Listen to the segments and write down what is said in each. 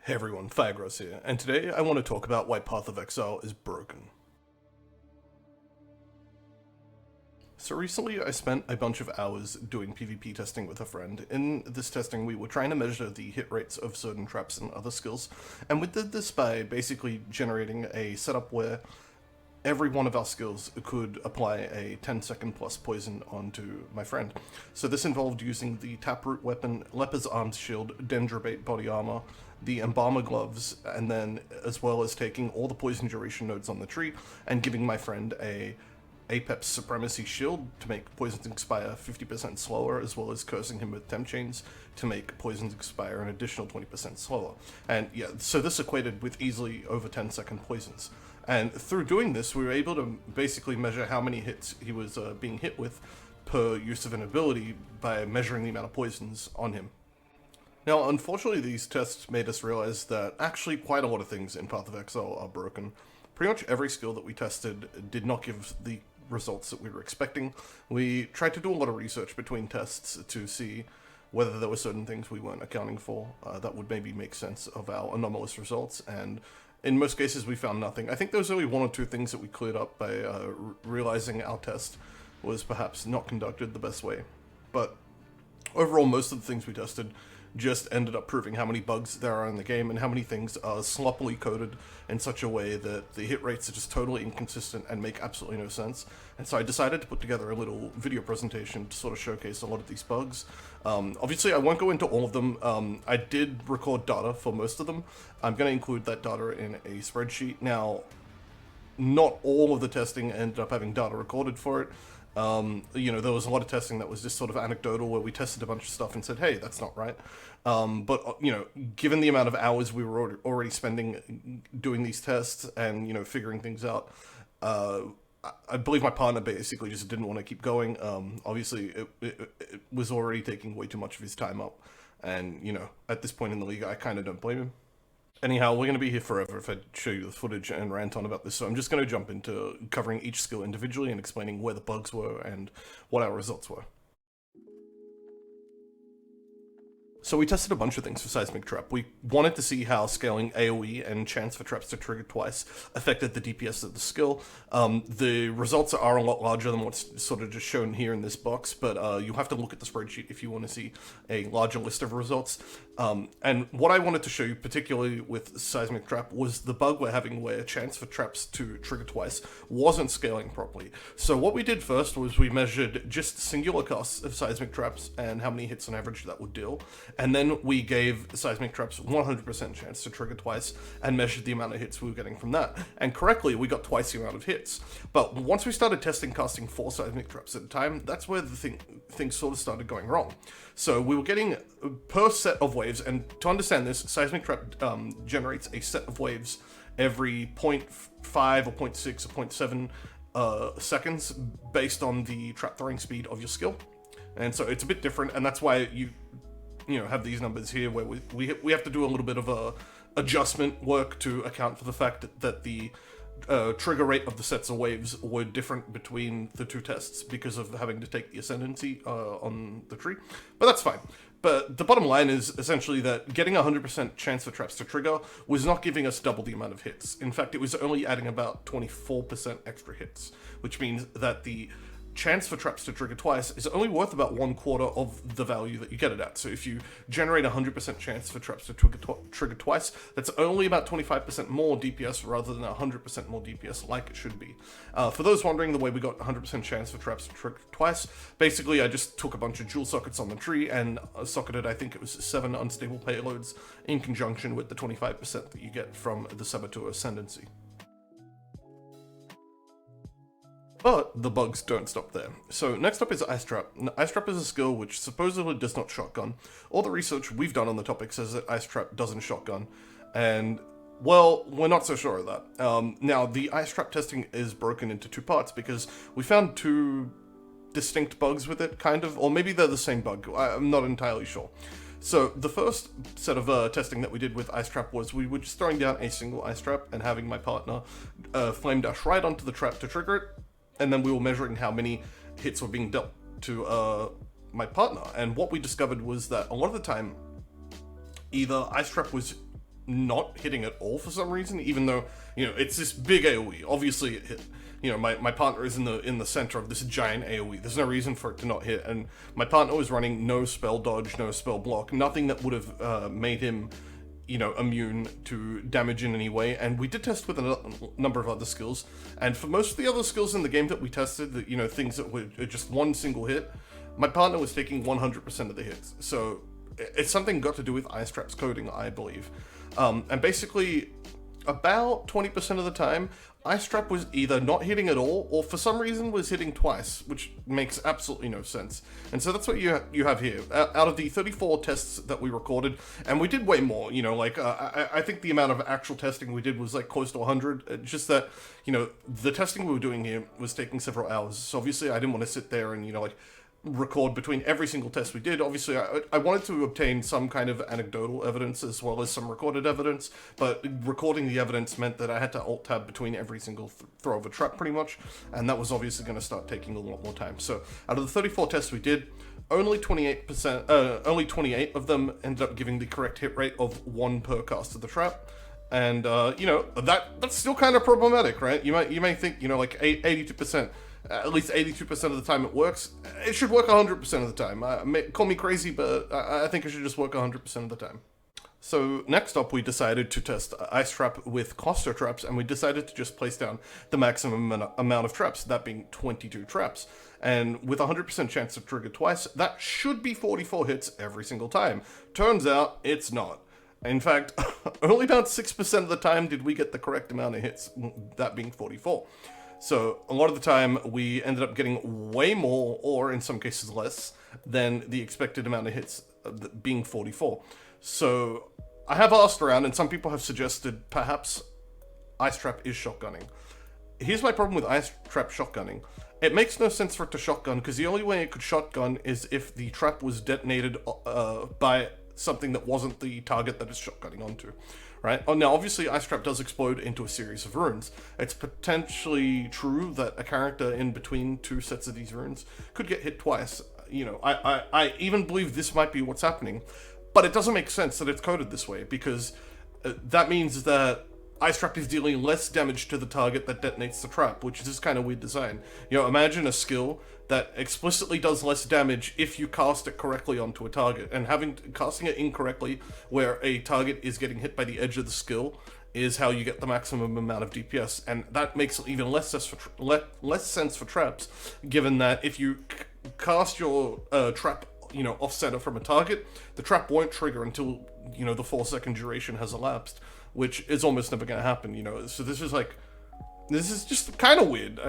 Hey everyone, Firegross here, and today I want to talk about why Path of Exile is broken. So recently I spent a bunch of hours doing PvP testing with a friend. In this testing we were trying to measure the hit rates of certain traps and other skills, and we did this by basically generating a setup where every one of our skills could apply a 10-second plus poison onto my friend. So this involved using the Taproot weapon, Leper's Arms Shield, Dendrobate body armor, the Embalmer gloves, and then as well as taking all the poison duration nodes on the tree and giving my friend a Apex Supremacy Shield to make poisons expire 50% slower, as well as cursing him with temp chains to make poisons expire an additional 20% slower. And yeah, so this equated with easily over 10-second poisons. And through doing this, we were able to basically measure how many hits he was being hit with per use of an ability by measuring the amount of poisons on him. Now, unfortunately, these tests made us realize that actually quite a lot of things in Path of Exile are broken. Pretty much every skill that we tested did not give the results that we were expecting. We tried to do a lot of research between tests to see whether there were certain things we weren't accounting for that would maybe make sense of our anomalous results, and in most cases we found nothing. I think there was only one or two things that we cleared up by realizing our test was perhaps not conducted the best way. But overall, most of the things we tested just ended up proving how many bugs there are in the game and how many things are sloppily coded in such a way that the hit rates are just totally inconsistent and make absolutely no sense. And so I decided to put together a little video presentation to sort of showcase a lot of these bugs. Obviously, I won't go into all of them. I did record data for most of them. I'm going to include that data in a spreadsheet. Now, not all of the testing ended up having data recorded for it. There was a lot of testing that was just sort of anecdotal, where we tested a bunch of stuff and said, hey, that's not right. But given the amount of hours we were already spending doing these tests and, figuring things out, I believe my partner basically just didn't want to keep going. Obviously, it was already taking way too much of his time up. And, at this point in the league, I kind of don't blame him. Anyhow, we're going to be here forever if I show you the footage and rant on about this, so I'm just going to jump into covering each skill individually and explaining where the bugs were and what our results were. So we tested a bunch of things for Seismic Trap. We wanted to see how scaling AoE and chance for traps to trigger twice affected the DPS of the skill. The results are a lot larger than what's sort of just shown here in this box, but you have to look at the spreadsheet if you want to see a larger list of results. And what I wanted to show you, particularly with Seismic Trap, was the bug we're having where chance for traps to trigger twice wasn't scaling properly. So what we did first was we measured just singular costs of Seismic Traps and how many hits on average that would deal. And then we gave Seismic Traps 100% chance to trigger twice and measured the amount of hits we were getting from that. And correctly, we got twice the amount of hits. But once we started testing casting 4 Seismic Traps at a time, that's where the things sort of started going wrong. So we were getting per set of waves, and to understand this, Seismic Trap generates a set of waves every 0.5 or 0.6 or 0.7 seconds based on the trap throwing speed of your skill. And so it's a bit different, and that's why you have these numbers here where we have to do a little bit of a adjustment work to account for the fact that the trigger rate of the sets of waves were different between the two tests because of having to take the ascendancy on the tree, but that's fine. But the bottom line is essentially that getting 100% chance for traps to trigger was not giving us double the amount of hits. In fact, it was only adding about 24% extra hits, which means that the chance for traps to trigger twice is only worth about 1/4 of the value that you get it at. So if you generate 100% chance for traps to trigger twice, that's only about 25% more DPS rather than 100% more DPS like it should be. For those wondering, the way we got 100% chance for traps to trigger twice, basically I just took a bunch of jewel sockets on the tree and socketed, I think it was 7 unstable payloads in conjunction with the 25% that you get from the Saboteur Ascendancy. But the bugs don't stop there. So next up is Ice Trap. Ice Trap is a skill which supposedly does not shotgun. All the research we've done on the topic says that Ice Trap doesn't shotgun, and well, we're not so sure of that. Now, the Ice Trap testing is broken into 2 parts because we found 2 distinct bugs with it, kind of, or maybe they're the same bug. I'm not entirely sure. So the first set of testing that we did with Ice Trap was we were just throwing down a single Ice Trap and having my partner flame dash right onto the trap to trigger it. And then we were measuring how many hits were being dealt to my partner. And what we discovered was that a lot of the time, either Ice Trap was not hitting at all for some reason, even though, it's this big AoE. Obviously it hit. My partner is in the center of this giant AoE. There's no reason for it to not hit, and my partner was running no spell dodge, no spell block, nothing that would have made him, immune to damage in any way. And we did test with a number of other skills, and for most of the other skills in the game that we tested, that things that were just one single hit, my partner was taking 100% of the hits. So it's something got to do with Ice Trap's coding, I believe. And basically, about 20% of the time, Ice Trap was either not hitting at all, or for some reason was hitting twice, which makes absolutely no sense. And so that's what you have here. Out of the 34 tests that we recorded, and we did way more, I think the amount of actual testing we did was like close to 100. It's just that, the testing we were doing here was taking several hours. So obviously I didn't want to sit there and, record between every single test we did. Obviously, I wanted to obtain some kind of anecdotal evidence as well as some recorded evidence, but recording the evidence meant that I had to alt-tab between every single throw of a trap, pretty much, and that was obviously going to start taking a lot more time. So, out of the 34 tests we did, only 28 of them ended up giving the correct hit rate of 1 per cast of the trap. And, that's still kind of problematic, right? You may think, 82%. At least 82% of the time it works. It should work 100% of the time. Call me crazy, but I think it should just work 100% of the time. So next up, we decided to test Ice Trap with cluster traps, and we decided to just place down the maximum amount of traps, that being 22 traps. And with 100% chance to trigger twice, that should be 44 hits every single time. Turns out, it's not. In fact, only about 6% of the time did we get the correct amount of hits, that being 44. So a lot of the time we ended up getting way more, or in some cases less, than the expected amount of hits, being 44. So I have asked around, and some people have suggested perhaps Ice Trap is shotgunning. Here's my problem with Ice Trap shotgunning. It makes no sense for it to shotgun, because the only way it could shotgun is if the trap was detonated by something that wasn't the target that it's shotgunning onto. Right? Oh, now, obviously, Ice Trap does explode into a series of runes. It's potentially true that a character in between 2 sets of these runes could get hit twice. I even believe this might be what's happening, but it doesn't make sense that it's coded this way, because that means that Ice Trap is dealing less damage to the target that detonates the trap, which is this kind of weird design. Imagine a skill that explicitly does less damage if you cast it correctly onto a target, and casting it incorrectly where a target is getting hit by the edge of the skill is how you get the maximum amount of DPS, and that makes even less sense for traps, given that if you cast your trap off-center from a target, the trap won't trigger until the 4-second duration has elapsed, which is almost never going to happen. So this is just kind of weird.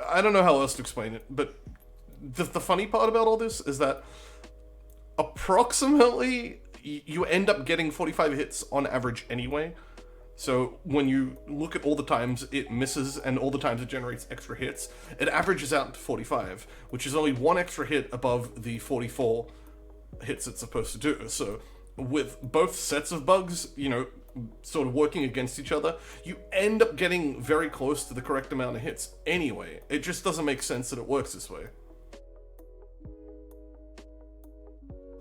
I don't know how else to explain it, but the funny part about all this is that approximately you end up getting 45 hits on average anyway. So when you look at all the times it misses and all the times it generates extra hits, it averages out to 45, which is only 1 extra hit above the 44 hits it's supposed to do. So with both sets of bugs, sort of working against each other, you end up getting very close to the correct amount of hits anyway. It just doesn't make sense that it works this way.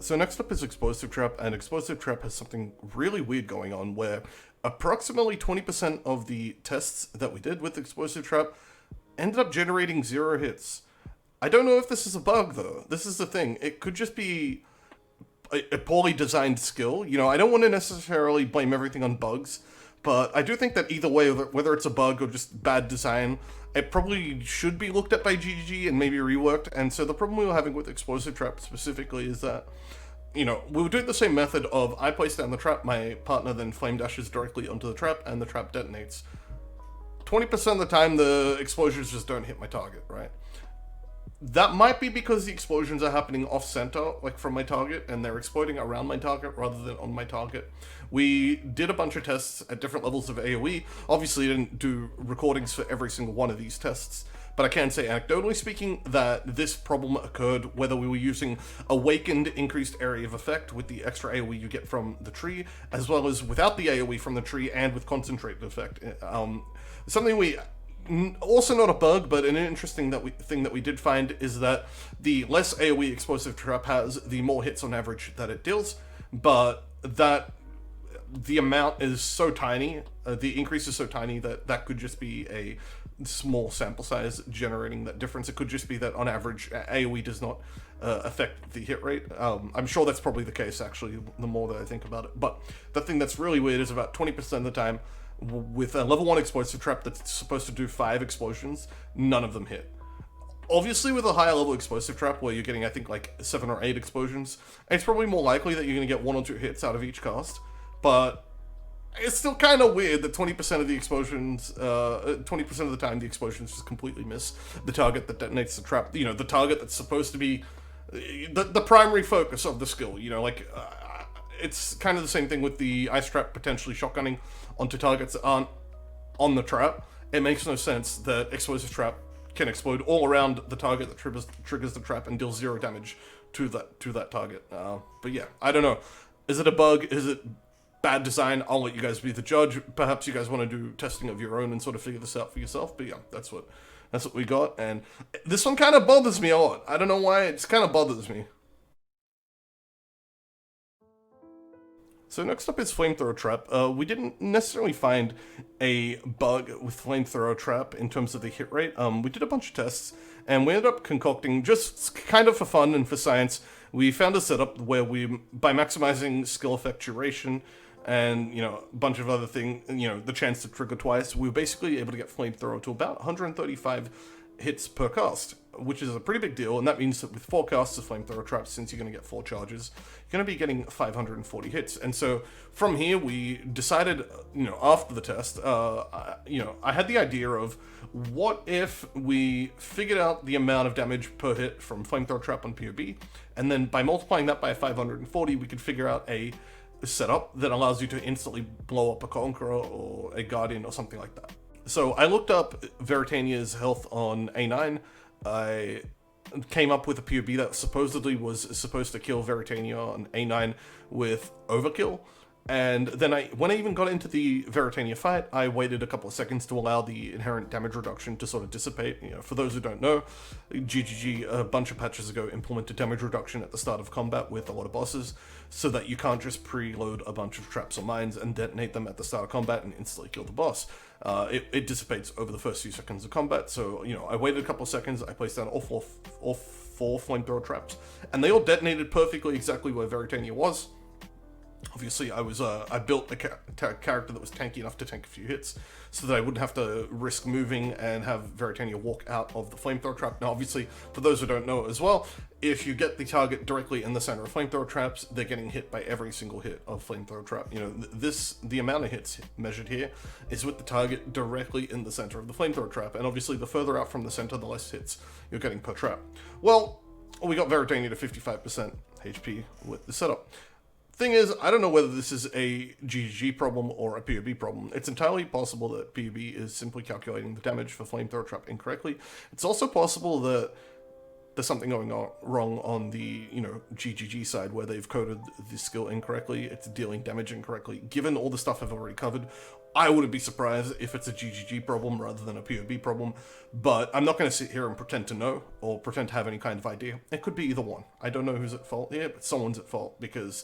So next up is Explosive Trap, and Explosive Trap has something really weird going on where approximately 20% of the tests that we did with Explosive Trap ended up generating 0 hits. I don't know if this is a bug though. This is the thing. It could just be a poorly designed skill. I don't want to necessarily blame everything on bugs, but I do think that either way, whether it's a bug or just bad design, it probably should be looked at by GGG and maybe reworked. And so the problem we were having with Explosive Trap specifically is that, we were doing the same method of I place down the trap, my partner then flame dashes directly onto the trap, and the trap detonates. 20% of the time, the explosions just don't hit my target, right? That might be because the explosions are happening off-center, like from my target, and they're exploding around my target rather than on my target. We did a bunch of tests at different levels of AoE. Obviously, I didn't do recordings for every single one of these tests, but I can say, anecdotally speaking, that this problem occurred whether we were using Awakened Increased Area of Effect with the extra AoE you get from the tree, as well as without the AoE from the tree and with Concentrated Effect. Something we... Also not a bug, but an interesting thing that we did find is that the less AoE Explosive Trap has, the more hits on average that it deals, but that the amount is so tiny, the increase is so tiny that that could just be a small sample size generating that difference. It could just be that on average AoE does not affect the hit rate. I'm sure that's probably the case, actually, the more that I think about it. But the thing that's really weird is about 20% of the time, with a level 1 explosive trap that's supposed to do 5 explosions, none of them hit. Obviously, with a higher level explosive trap where you're getting, I think, like 7 or 8 explosions, it's probably more likely that you're going to get 1 or 2 hits out of each cast. But it's still kind of weird that 20% of the explosions, 20% of the time, the explosions just completely miss the target that detonates the trap. You know, the target that's supposed to be the primary focus of the skill. You know, like, it's kind of the same thing with the ice trap potentially shotgunning onto targets that aren't on the trap. It makes no sense that explosive trap can explode all around the target that triggers the trap and deals 0 damage to that target. But yeah, I don't know. Is it a bug? Is it bad design? I'll let you guys be the judge. Perhaps you guys want to do testing of your own and sort of figure this out for yourself. But yeah, that's what we got. And this one kind of bothers me a lot. I don't know why. It just kind of bothers me. So next up is Flamethrower Trap. We didn't necessarily find a bug with Flamethrower Trap in terms of the hit rate. We did a bunch of tests, and we ended up concocting, just kind of for fun and for science, we found a setup where we, by maximizing skill effect duration and, you know, a bunch of other things, you know, the chance to trigger twice, we were basically able to get Flamethrower to about 135 hits per cast, which is a pretty big deal, and that means that with 4 casts of Flamethrower Trap, since you're going to get 4 charges, you're going to be getting 540 hits. And so from here, we decided, you know, after the test, you know, I had the idea of, what if we figured out the amount of damage per hit from Flamethrower Trap on POB, and then by multiplying that by 540, we could figure out a setup that allows you to instantly blow up a Conqueror or a Guardian or something like that. So I looked up Veritania's health on A9. I came up with a POB that supposedly was supposed to kill Veritania on A9 with Overkill. And then when I even got into the Veritania fight, I waited a couple of seconds to allow the inherent damage reduction to sort of dissipate. You know, for those who don't know, GGG a bunch of patches ago implemented damage reduction at the start of combat with a lot of bosses, so that you can't just preload a bunch of traps or mines and detonate them at the start of combat and instantly kill the boss. It dissipates over the first few seconds of combat. So, you know, I waited a couple of seconds, I placed down all four Flamethrower Traps, and they all detonated perfectly exactly where Veritania was. Obviously, I built a character that was tanky enough to tank a few hits, so that I wouldn't have to risk moving and have Veritania walk out of the Flamethrower Trap. Now, obviously, for those who don't know as well, if you get the target directly in the center of Flamethrower Traps, they're getting hit by every single hit of Flamethrower Trap. You know, the amount of hits measured here is with the target directly in the center of the Flamethrower Trap, and obviously, the further out from the center, the less hits you're getting per trap. Well, we got Veritania to 55% HP with the setup. Thing is, I don't know whether this is a GG problem or a POB problem. It's entirely possible that POB is simply calculating the damage for Flamethrower Trap incorrectly. It's also possible that there's something going on wrong on the, you know, GGG side, where they've coded the skill incorrectly. It's dealing damage incorrectly. Given all the stuff I've already covered, I wouldn't be surprised if it's a GGG problem rather than a POB problem, but I'm not going to sit here and pretend to know or pretend to have any kind of idea. It could be either one. I don't know who's at fault here, but someone's at fault, because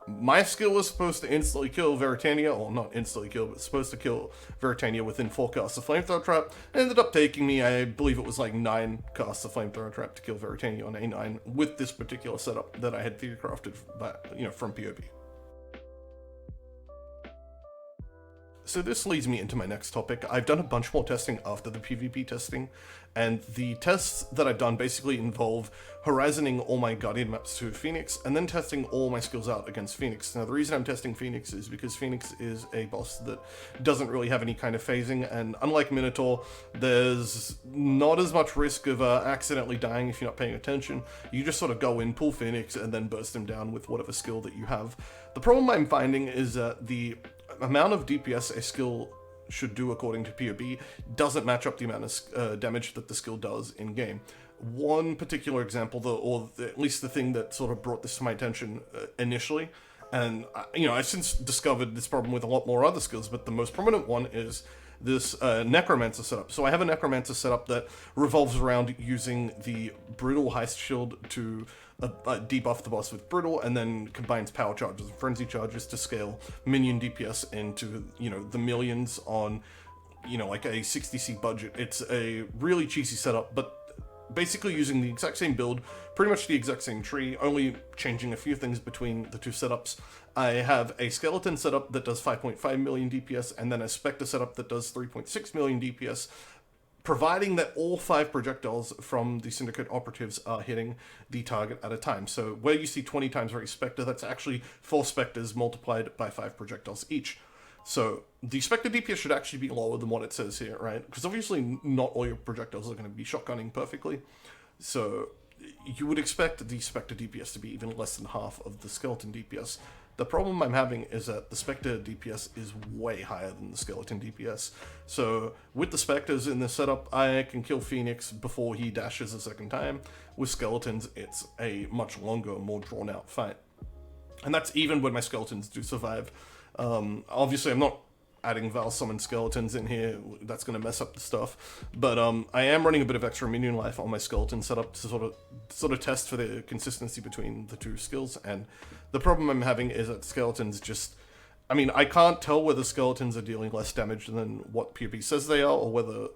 my skill was supposed to instantly kill Veritania, or not instantly kill, but supposed to kill Veritania within 4 casts of Flamethrower Trap. It ended up taking me, I believe it was like 9 casts of Flamethrower Trap to kill Veritania on A9 with this particular setup that I had theory-crafted by, you know, from POB. So this leads me into my next topic. I've done a bunch more testing after the PvP testing, and the tests that I've done basically involve horizoning all my Guardian maps to Phoenix, and then testing all my skills out against Phoenix. Now, the reason I'm testing Phoenix is because Phoenix is a boss that doesn't really have any kind of phasing, and unlike Minotaur, there's not as much risk of accidentally dying if you're not paying attention. You just sort of go in, pull Phoenix, and then burst him down with whatever skill that you have. The problem I'm finding is that the amount of DPS a skill should do according to POB doesn't match up the amount of damage that the skill does in game. One particular example, or at least the thing that sort of brought this to my attention initially, and you know, I've since discovered this problem with a lot more other skills, but the most prominent one is this Necromancer setup. So I have a Necromancer setup that revolves around using the Brutal Heist Shield to debuff the boss with Brutal, and then combines Power Charges and Frenzy Charges to scale minion DPS into, the millions on, like a 60C budget. It's a really cheesy setup, but basically using the exact same build, pretty much the exact same tree, only changing a few things between the two setups. I have a Skeleton setup that does 5.5 million DPS, and then a Spectre setup that does 3.6 million DPS, providing that all 5 projectiles from the Syndicate operatives are hitting the target at a time. So where you see 20 times rate Spectre, that's actually 4 Spectres multiplied by 5 projectiles each. So the Spectre DPS should actually be lower than what it says here, right? Because obviously not all your projectiles are going to be shotgunning perfectly. So you would expect the Spectre DPS to be even less than half of the Skeleton DPS. The problem I'm having is that the Spectre DPS is way higher than the Skeleton DPS. So with the Spectres in this setup, I can kill Phoenix before he dashes a second time. With Skeletons, it's a much longer, more drawn out fight. And that's even when my Skeletons do survive. Obviously, I'm not adding Val Summon Skeletons in here. That's going to mess up the stuff. But I am running a bit of extra minion life on my Skeleton setup to sort of test for the consistency between the two skills. And the problem I'm having is that Skeletons just... I mean, I can't tell whether Skeletons are dealing less damage than what PUB says they are, or whether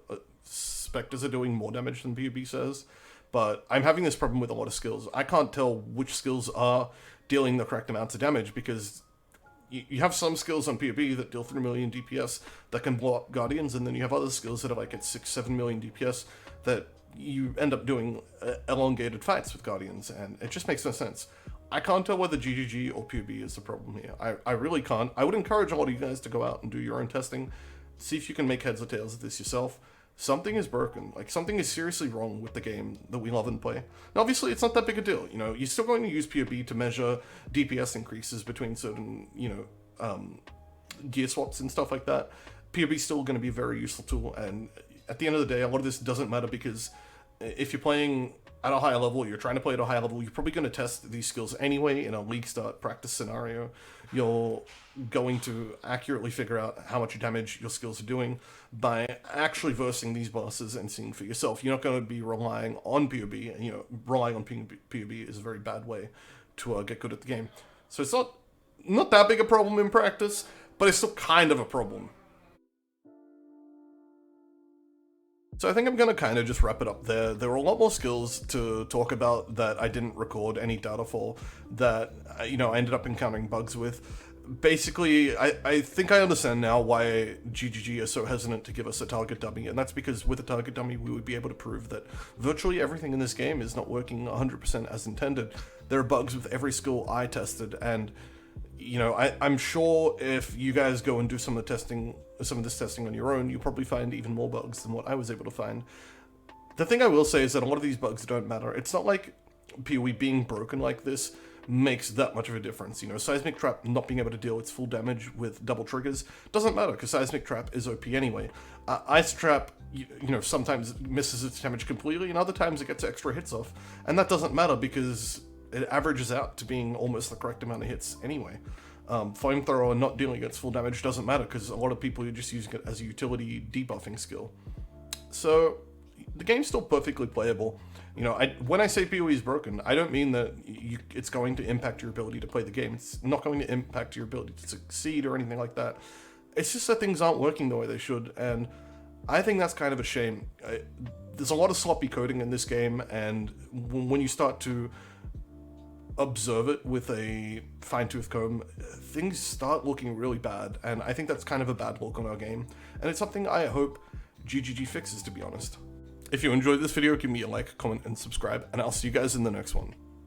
Spectres are doing more damage than PUB says. But I'm having this problem with a lot of skills. I can't tell which skills are dealing the correct amounts of damage, because you have some skills on PUB that deal 3 million DPS that can blow up Guardians, and then you have other skills that are like at 6-7 million DPS that you end up doing elongated fights with Guardians, and it just makes no sense. I can't tell whether GGG or PUB is the problem here. I really can't. I would encourage all of you guys to go out and do your own testing, see if you can make heads or tails of this yourself. Something is broken. Like, something is seriously wrong with the game that we love and play. And obviously, it's not that big a deal. You're still going to use PUB to measure DPS increases between certain, gear swaps and stuff like that. PUB is still going to be a very useful tool, and at the end of the day, a lot of this doesn't matter, because if you're playing at a higher level, you're trying to play at a higher level, you're probably going to test these skills anyway in a league start practice scenario. You're going to accurately figure out how much damage your skills are doing by actually versing these bosses and seeing for yourself. You're not going to be relying on PUB, and relying on PUB is a very bad way to get good at the game. So it's not that big a problem in practice, but it's still kind of a problem. So I think I'm going to kind of just wrap it up there. There were a lot more skills to talk about that I didn't record any data for, that, I ended up encountering bugs with. Basically, I think I understand now why GGG is so hesitant to give us a target dummy, and that's because with a target dummy, we would be able to prove that virtually everything in this game is not working 100% as intended. There are bugs with every skill I tested, and I'm sure if you guys go and do some of this testing on your own, you'll probably find even more bugs than what I was able to find. The thing I will say is that a lot of these bugs don't matter. It's not like PoE being broken like this makes that much of a difference. Seismic Trap not being able to deal its full damage with double triggers doesn't matter, because Seismic Trap is OP anyway. Ice Trap, sometimes misses its damage completely, and other times it gets extra hits off, and that doesn't matter because it averages out to being almost the correct amount of hits anyway. Flamethrower not dealing its full damage doesn't matter, because a lot of people are just using it as a utility debuffing skill. So the game's still perfectly playable. When I say PoE is broken, I don't mean that it's going to impact your ability to play the game. It's not going to impact your ability to succeed or anything like that. It's just that things aren't working the way they should, and I think that's kind of a shame. There's a lot of sloppy coding in this game, and when you start to observe it with a fine-tooth comb, things start looking really bad, and I think that's kind of a bad look on our game, and it's something I hope GGG fixes, to be honest. If you enjoyed this video, give me a like, comment, and subscribe, and I'll see you guys in the next one.